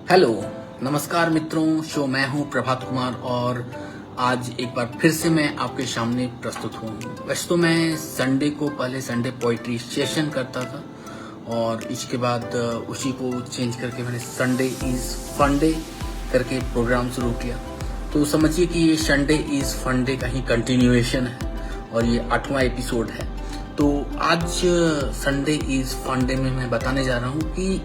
Hello, नमस्कार मित्रों। मैं हूं प्रभात कुमार और आज एक बार फिर से मैं आपके सामने प्रस्तुत हूं। वैसे तो मैं संडे को पहले संडे पोइट्री सेशन करता था और इसके बाद उसी को चेंज करके मैंने संडे इज फंडे करके प्रोग्राम शुरू किया। तो समझिए कि ये संडे इज फंडे का ही कंटिन्यूएशन है और ये 8वां एपिसोड है। तो आज संडे इज फंडे में मैं बताने जा रहा हूँ कि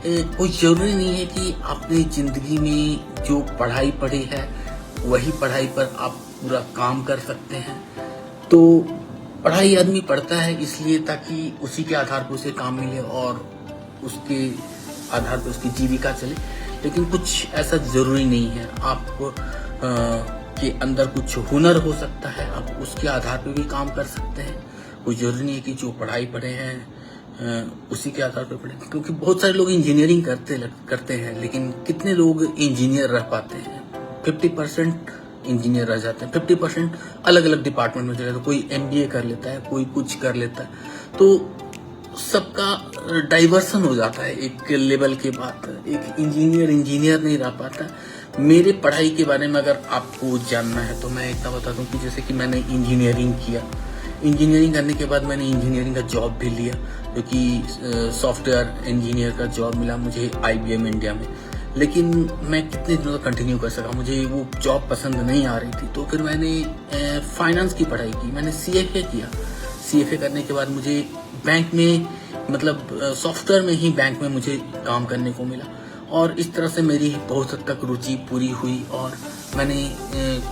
कोई जरूरी नहीं है कि अपनी जिंदगी में जो पढ़ाई पढ़ी है वही पढ़ाई पर आप पूरा काम कर सकते हैं। तो पढ़ाई आदमी पढ़ता है इसलिए ताकि उसी के आधार पर उसे काम मिले और उसके आधार पर उसकी जीविका चले, लेकिन कुछ ऐसा जरूरी नहीं है। आप के अंदर कुछ हुनर हो सकता है, आप उसके आधार पर भी काम कर सकते हैं। कोई जरूरी नहीं है कि जो पढ़ाई पढ़े हैं उसी के आधार पर पढ़े, क्योंकि बहुत सारे लोग इंजीनियरिंग करते हैं लेकिन कितने लोग इंजीनियर रह पाते हैं। 50% इंजीनियर रह जाते हैं, 50% अलग अलग डिपार्टमेंट में चले जाते हैं। कोई MBA कर लेता है, कोई कुछ कर लेता है, तो सबका डाइवर्सन हो जाता है एक लेवल के बाद। एक इंजीनियर नहीं रह पाता। मेरे पढ़ाई के बारे में अगर आपको जानना है तो मैं इतना बता दूं कि जैसे कि मैंने इंजीनियरिंग किया, इंजीनियरिंग करने के बाद मैंने इंजीनियरिंग का जॉब भी लिया, जो कि सॉफ्टवेयर इंजीनियर का जॉब मिला मुझे IBM इंडिया में। लेकिन मैं कितने दिनों तक कंटिन्यू कर सका, मुझे वो जॉब पसंद नहीं आ रही थी। तो फिर मैंने फाइनेंस की पढ़ाई की, मैंने CFA किया। CFA करने के बाद मुझे बैंक में मतलब सॉफ्टवेयर में ही बैंक में मुझे काम करने को मिला और इस तरह से मेरी बहुत हद तक रुचि पूरी हुई और मैंने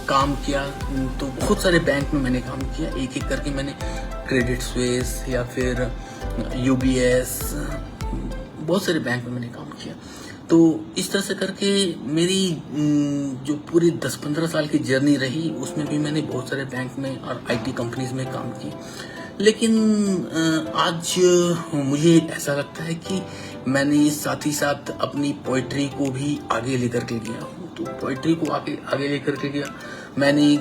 काम किया। तो बहुत सारे बैंक में मैंने काम किया, एक एक करके मैंने क्रेडिट स्विस या फिर UBS, बहुत सारे बैंक में मैंने काम किया। तो इस तरह से करके मेरी जो पूरी 10-15 साल की जर्नी रही उसमें भी मैंने बहुत सारे बैंक में और IT कंपनीज में काम किया। लेकिन आज मुझे ऐसा लगता है कि मैंने साथ ही साथ अपनी पोइट्री को भी आगे लेकर के गया हूँ। तो पोइट्री को आगे लेकर के गया, मैंने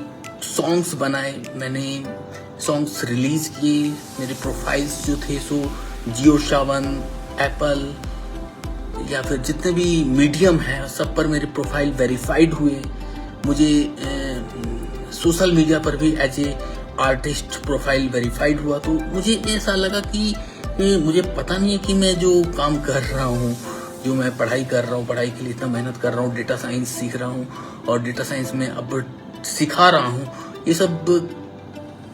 सॉन्ग्स बनाए, मैंने सॉन्ग्स रिलीज किए। मेरे प्रोफाइल्स जो थे सो जियो सावन, एप्पल या फिर जितने भी मीडियम हैं सब पर मेरे प्रोफाइल वेरीफाइड हुए। मुझे सोशल मीडिया पर भी as a artist profile verified हुआ। तो मुझे ऐसा लगा कि मुझे पता नहीं है कि मैं जो काम कर रहा हूँ, जो मैं पढ़ाई कर रहा हूँ, पढ़ाई के लिए इतना मेहनत कर रहा हूँ, डेटा साइंस सीख रहा हूँ और डेटा साइंस में अब सिखा रहा हूँ, ये सब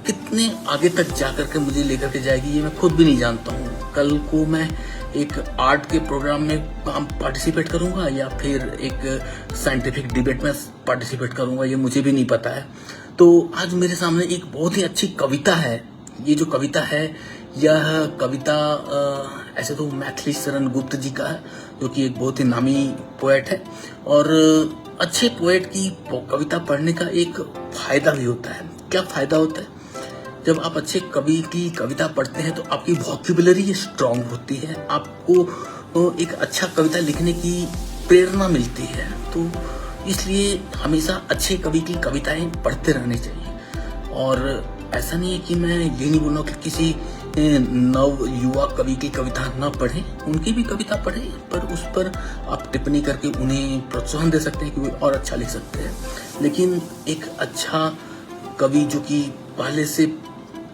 कितने आगे तक जा करके मुझे लेकर के जाएगी ये मैं खुद भी नहीं जानता हूँ। कल को मैं एक आर्ट के प्रोग्राम में पार्टिसिपेट करूंगा या फिर एक साइंटिफिक डिबेट में पार्टिसिपेट करूंगा, ये मुझे भी नहीं पता है। तो आज मेरे सामने एक बहुत ही अच्छी कविता है। ये जो कविता है यह कविता ऐसे तो मैथिली शरण गुप्त जी का है, जो कि एक बहुत ही नामी पोएट है। और अच्छे पोएट की कविता पढ़ने का एक फायदा भी होता है। क्या फायदा होता है? जब आप अच्छे कवि की कविता पढ़ते हैं तो आपकी वोकैबुलरी स्ट्रांग होती है, आपको एक अच्छा कविता लिखने की प्रेरणा मिलती है। तो इसलिए हमेशा अच्छे कवि की कविताएं पढ़ते रहनी चाहिए। और ऐसा नहीं है कि मैं ये नहीं बोल रहा कि किसी नव युवा कवि की कविता न पढ़ें, उनकी भी कविता पढ़ें, पर उस पर आप टिप्पणी करके उन्हें प्रोत्साहन दे सकते हैं कि वो और अच्छा लिख सकते हैं। लेकिन एक अच्छा कवि जो कि पहले से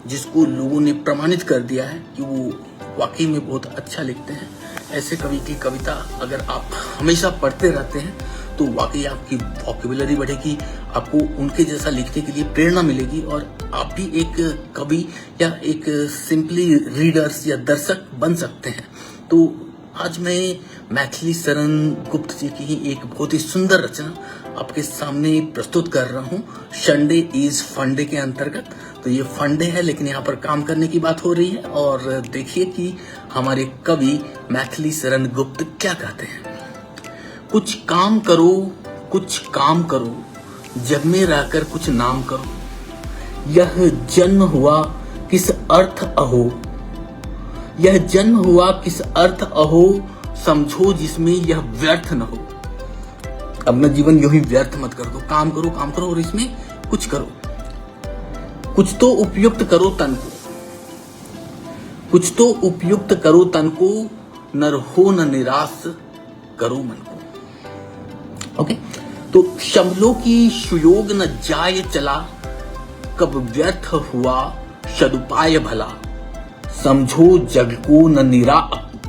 जिसको लोगों ने प्रमाणित कर दिया है कि वो वाकई में बहुत अच्छा लिखते हैं, ऐसे कवि की कविता अगर आप हमेशा पढ़ते रहते हैं तो वाकई आपकी वोकैबुलरी बढ़ेगी, आपको उनके जैसा लिखने के लिए प्रेरणा मिलेगी और आप भी एक कवि या एक सिंपली रीडर्स या दर्शक बन सकते हैं। तो आज मैं मैथिली शरण गुप्त जी की ही एक बहुत ही सुंदर रचना आपके सामने प्रस्तुत कर रहा हूँ, संडे इज फंडे के अंतर्गत। तो ये फंडे है लेकिन यहाँ पर काम करने की बात हो रही है और देखिए कि हमारे कवि मैथिली शरण गुप्त क्या कहते हैं। कुछ काम करो, जग में रहकर कुछ नाम करो। यह जन्म हुआ किस अर्थ अहो, समझो जिसमें यह व्यर्थ न हो। अपना जीवन यूं ही व्यर्थ मत कर दो, काम करो और इसमें कुछ करो। कुछ तो उपयुक्त करो तन को, नर हो न निराश करो मन को। ओके, तो शमलों की सुयोग न जाय चला, कब व्यर्थ हुआ सदुपाय भला। समझो जग को न निरा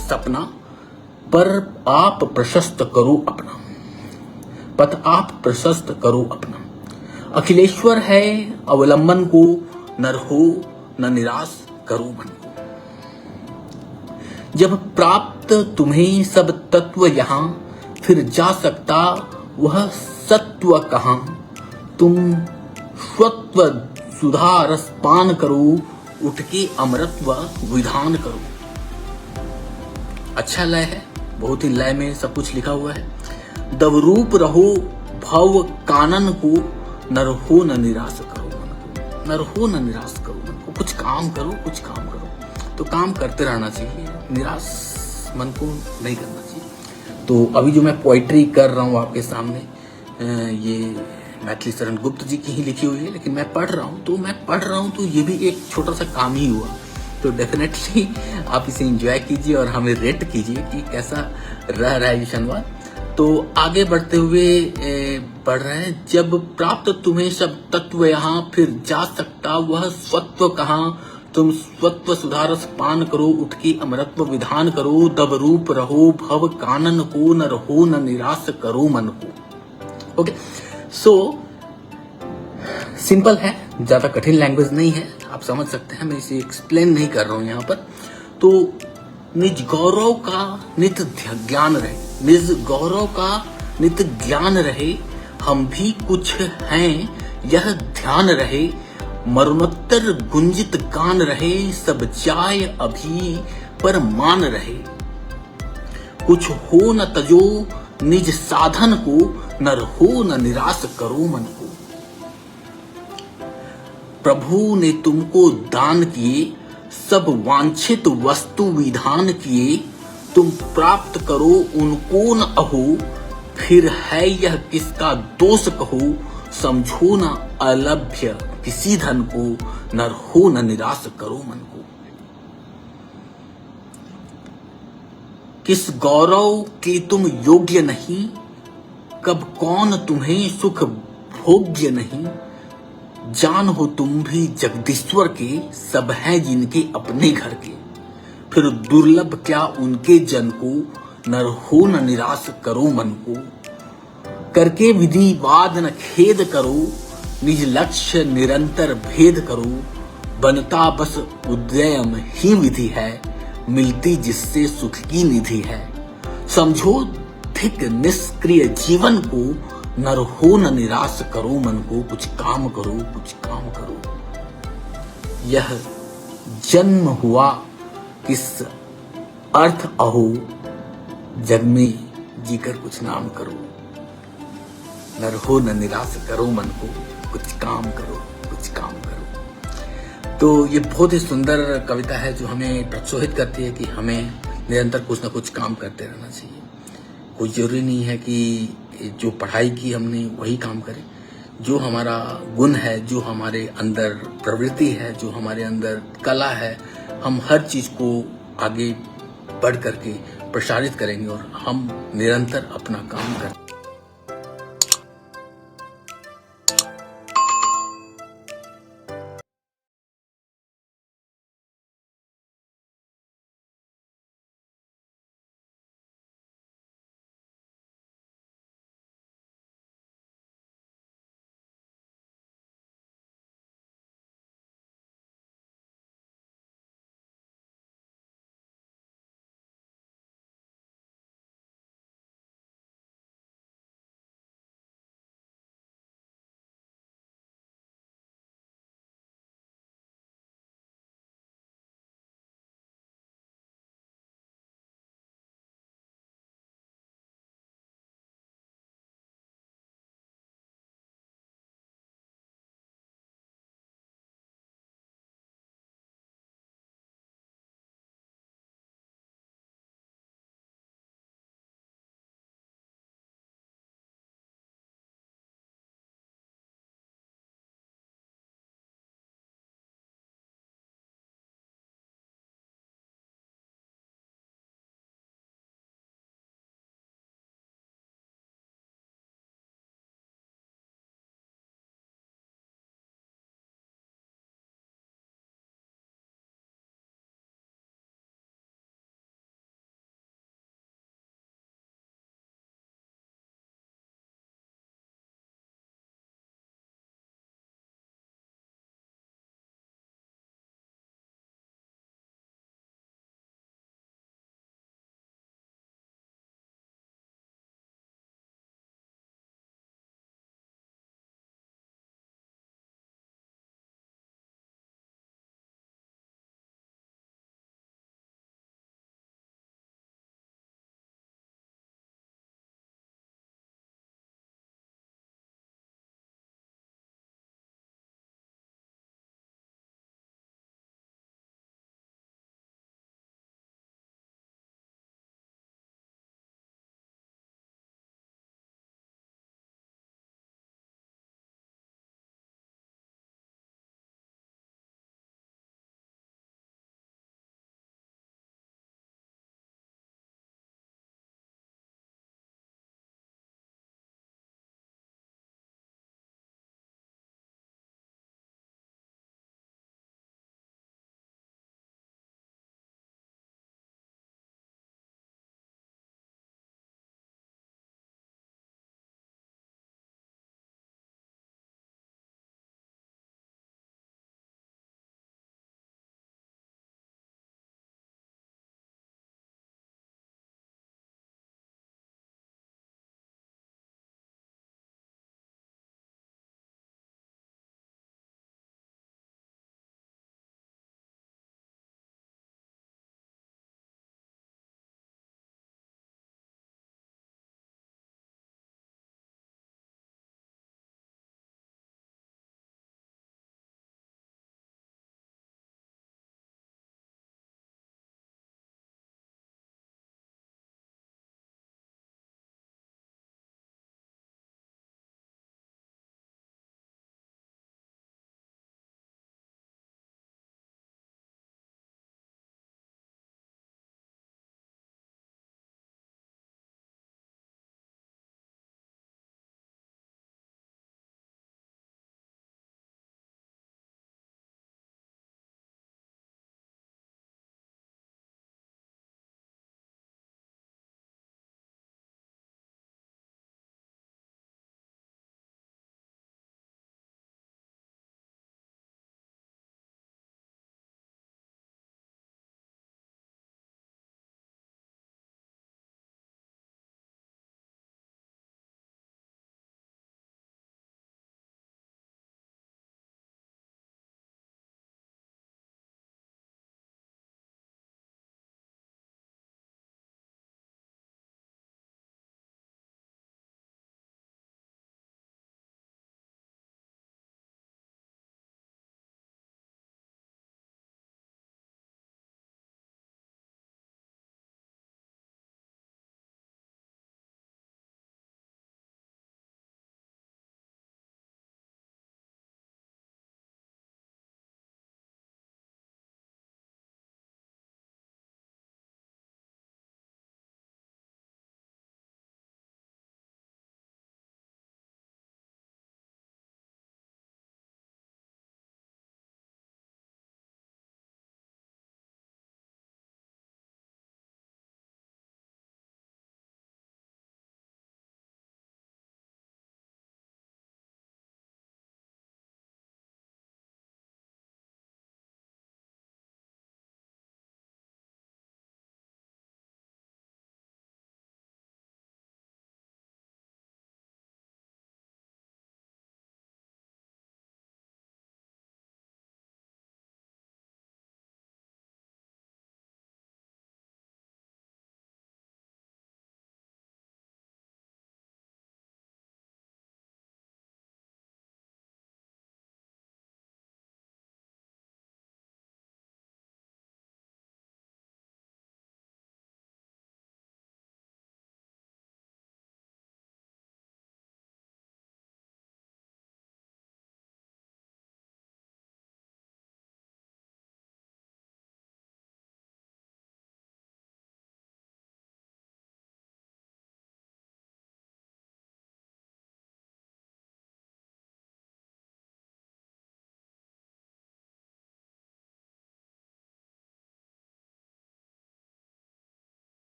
सपना, पर आप प्रशस्त करो अपना, पथ आप प्रशस्त करो अपना। अखिलेश्वर है अवलंबन को, नर हो न निराश करो मन को। जब प्राप्त तुम्हें सब तत्व यहाँ, फिर जा सकता वह सत्व कहाँ। तुम स्वत्व सुधा रस पान करो, उठ के अमृतत्व विधान करो। अच्छा लय है, बहुत ही लय में सब कुछ लिखा हुआ है। दवरूप रहो भव कानन को, नर हो न निराश करो मन को। नर हो न निराश करो मन को, कुछ काम करो, कुछ काम करो। तो काम करते रहना चाहिए, निराश मन को नहीं करना चाहिए। तो अभी जो मैं पोइट्री कर रहा हूँ आपके सामने, ये मैथिली शरण गुप्त जी की ही लिखी हुई है, लेकिन मैं पढ़ रहा हूँ तो ये भी एक छोटा सा काम ही हुआ। तो डेफिनेटली आप इसे एंजॉय कीजिए और हमें रेट कीजिए कि कैसा रह रहा है ये शनिवार। तो आगे बढ़ते हुए पढ़ रहे हैं। जब प्राप्त तुम्हें सब तत्व यहाँ, फिर जा सकता वह स्वत्व कहाँ। तुम स्वत्व सुधारस पान करो, उठ के अमृतत्व विधान करो। दब रूप रहो भव कानन को, न रहो न निराश करो मन को। ओके, सो सिंपल है, ज्यादा कठिन लैंग्वेज नहीं है, आप समझ सकते हैं। मैं इसे एक्सप्लेन नहीं कर रहा हूं यहाँ पर। तो निज गौरव का नित्य ज्ञान रहे, निज गौरव का नित्य ज्ञान रहे। हम भी कुछ हैं यह ध्यान रहे, मरणोत्तर गुंजित गान रहे। सब जाय अभी पर मान रहे, कुछ हो न तजो निज साधन को। नर हो न निराश करो मन को। प्रभु ने तुमको दान किए, सब वांछित वस्तु विधान किए। तुम प्राप्त करो उनको न अहो, फिर है यह किसका दोष कहो। समझो न अलभ्य किसी धन को, नर हो न निराश करो मन को। किस गौरव के तुम योग्य नहीं, कब कौन तुम्हें सुख भोग्य नहीं। जान हो तुम भी जगदीश्वर के, सब हैं जिनके अपने घर के। फिर दुर्लभ क्या उनके जन को, नर हो न निराश करो मन को। करके विधि वाद न खेद करो, निज लक्ष्य निरंतर भेद करो। बनता बस उद्यम ही विधि है, मिलती जिससे सुख की निधि है। समझो धिक निष्क्रिय जीवन को, नर हो न निराश करो मन को। कुछ काम करो, कुछ काम करो। यह जन्म हुआ किस अर्थ अहो, जग में जीकर कुछ नाम करो। नर हो न निराश करो मन को, कुछ काम करो, कुछ काम करो। तो ये बहुत ही सुंदर कविता है जो हमें प्रोत्साहित करती है कि हमें निरंतर कुछ ना कुछ काम करते रहना चाहिए। कोई जरूरी नहीं है कि जो पढ़ाई की हमने वही काम करें। जो हमारा गुण है, जो हमारे अंदर प्रवृत्ति है, जो हमारे अंदर कला है, हम हर चीज को आगे बढ़ करके प्रसारित करेंगे और हम निरंतर अपना काम करें।